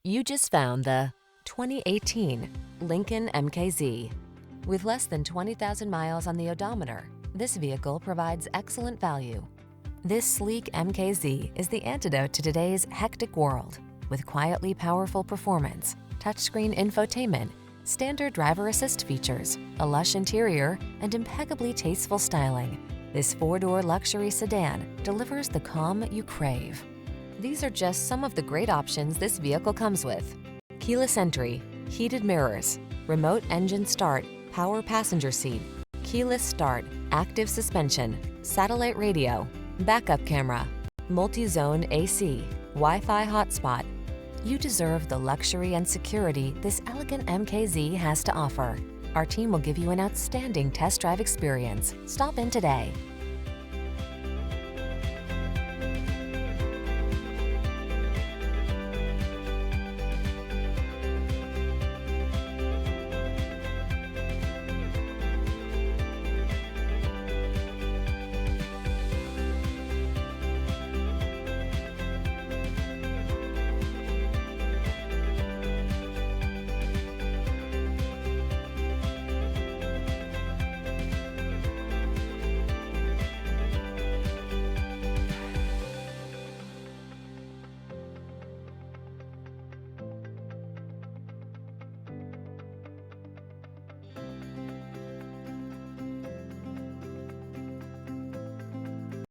You just found the 2018 Lincoln MKZ. With less than 20,000 miles on the odometer, this vehicle provides excellent value. This sleek MKZ is the antidote to today's hectic world. With quietly powerful performance, touchscreen infotainment, standard driver assist features, a lush interior, and impeccably tasteful styling, this four-door luxury sedan delivers the calm you crave. These are just some of the great options this vehicle comes with: keyless entry, heated mirrors, remote engine start, power passenger seat, keyless start, active suspension, satellite radio, backup camera, multi-zone AC, Wi-Fi hotspot. You deserve the luxury and security this elegant MKZ has to offer. Our team will give you an outstanding test drive experience. Stop in today.